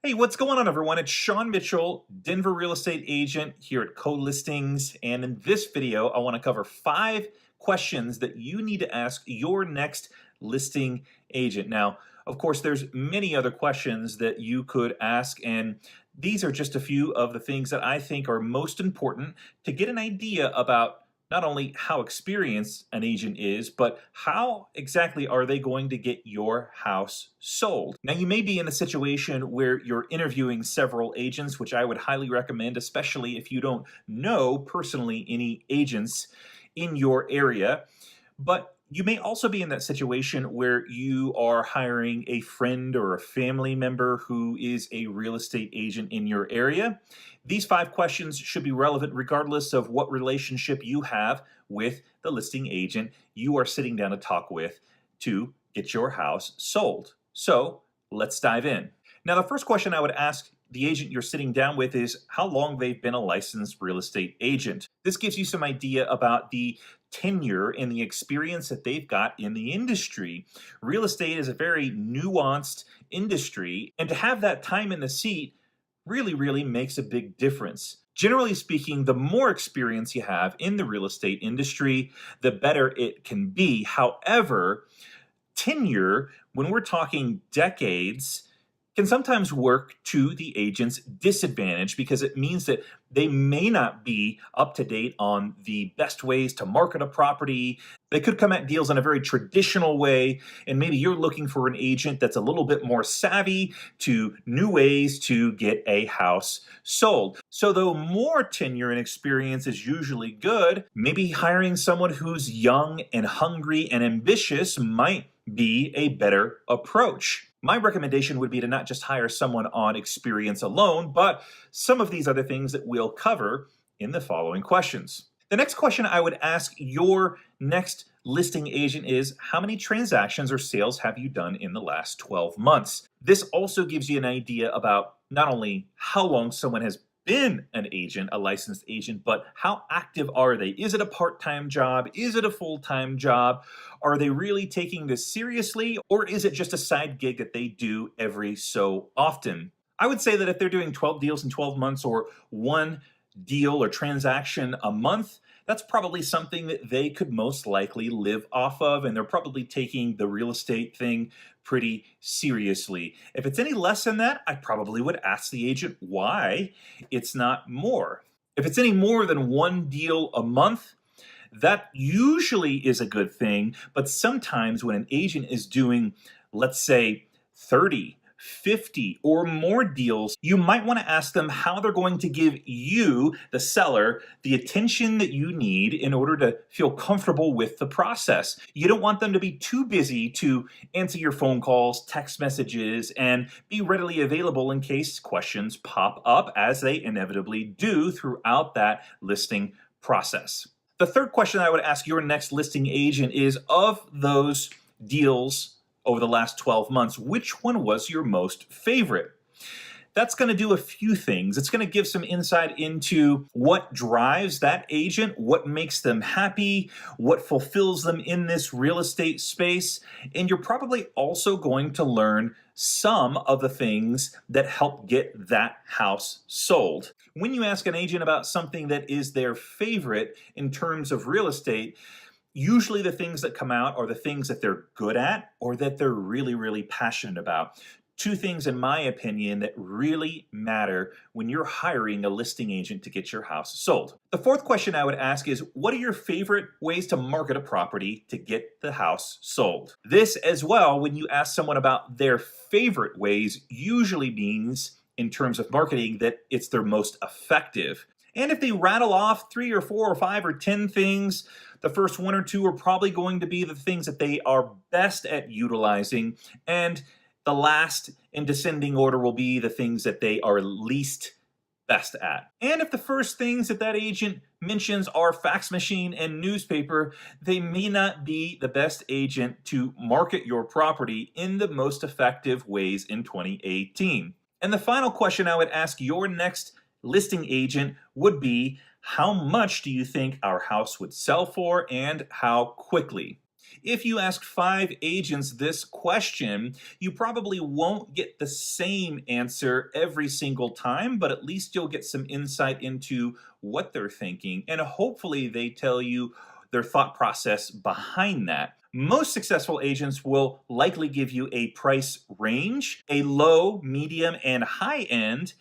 Hey, what's going on, everyone? It's Sean Mitchell, Denver real estate agent here at Co-Listings. And in this video, I want to cover 5 questions that you need to ask your next listing agent. Now, of course, there's many other questions that you could ask, and these are just a few of the things that I think are most important to get an idea about not only how experienced an agent is, but how exactly are they going to get your house sold. Now, you may be in a situation where you're interviewing several agents, which I would highly recommend, especially if you don't know personally any agents in your area. But you may also be in that situation where you are hiring a friend or a family member who is a real estate agent in your area. These 5 questions should be relevant regardless of what relationship you have with the listing agent you are sitting down to talk with to get your house sold. So let's dive in. Now, the first question I would ask the agent you're sitting down with is how long they've been a licensed real estate agent. This gives you some idea about the tenure and the experience that they've got in the industry. Real estate is a very nuanced industry, and to have that time in the seat really makes a big difference. Generally speaking, the more experience you have in the real estate industry, the better it can be. However, tenure, when we're talking decades, can sometimes work to the agent's disadvantage because it means that they may not be up to date on the best ways to market a property. They could come at deals in a very traditional way, and maybe you're looking for an agent that's a little bit more savvy to new ways to get a house sold. So though more tenure and experience is usually good, maybe hiring someone who's young and hungry and ambitious might be a better approach. My recommendation would be to not just hire someone on experience alone, but some of these other things that we'll cover in the following questions. The next question I would ask your next listing agent is, how many transactions or sales have you done in the last 12 months? This also gives you an idea about not only how long someone has been an agent, a licensed agent, but how active are they? Is it a part-time job? Is it a full-time job? Are they really taking this seriously, or is it just a side gig that they do every so often? I would say that if they're doing 12 deals in 12 months or one deal or transaction a month, that's probably something that they could most likely live off of, and they're probably taking the real estate thing pretty seriously. If it's any less than that, I probably would ask the agent why it's not more. If it's any more than one deal a month, that usually is a good thing, but sometimes when an agent is doing, let's say, 30, 50 or more deals, you might want to ask them how they're going to give you, the seller, the attention that you need in order to feel comfortable with the process. You don't want them to be too busy to answer your phone calls, text messages, and be readily available in case questions pop up, as they inevitably do throughout that listing process. The third question I would ask your next listing agent is, of those deals over the last 12 months, which one was your most favorite? That's going to do a few things. It's going to give some insight into what drives that agent, what makes them happy, what fulfills them in this real estate space, and you're probably also going to learn some of the things that help get that house sold. When you ask an agent about something that is their favorite in terms of real estate, usually the things that come out are the things that they're good at or that they're really passionate about. 2 things, in my opinion, that really matter when you're hiring a listing agent to get your house sold. The fourth question I would ask is, what are your favorite ways to market a property to get the house sold? This as well, when you ask someone about their favorite ways, usually means in terms of marketing that it's their most effective. And if they rattle off 3 or 4 or 5 or 10 things, the first 1 or 2 are probably going to be the things that they are best at utilizing, and the last in descending order will be the things that they are least best at. And if the first things that that agent mentions are fax machine and newspaper, they may not be the best agent to market your property in the most effective ways in 2018. And the final question I would ask your next listing agent would be, how much do you think our house would sell for and how quickly? If you ask 5 agents this question, you probably won't get the same answer every single time, but at least you'll get some insight into what they're thinking, and hopefully they tell you their thought process behind that. Most successful agents will likely give you a price range, a low, medium, and high end,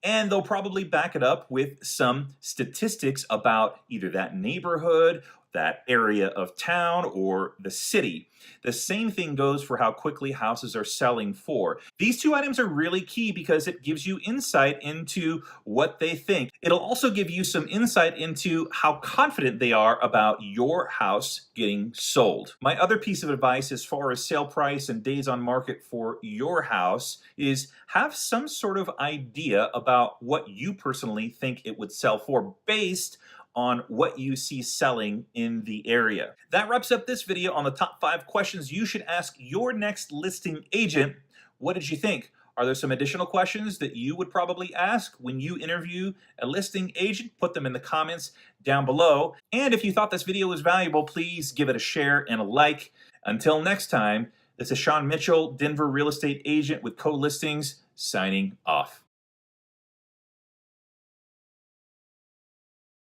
and they'll probably back it up with some statistics about either that neighborhood, that area of town, or the city. The same thing goes for how quickly houses are selling for. These 2 items are really key because it gives you insight into what they think. It'll also give you some insight into how confident they are about your house getting sold. My other piece of advice as far as sale price and days on market for your house is have some sort of idea about what you personally think it would sell for based on what you see selling in the area. That wraps up this video on the top 5 questions you should ask your next listing agent. What did you think? Are there some additional questions that you would probably ask when you interview a listing agent? Put them in the comments down below. And if you thought this video was valuable, please give it a share and a like. Until next time, this is Sean Mitchell, Denver real estate agent with CoListings, signing off.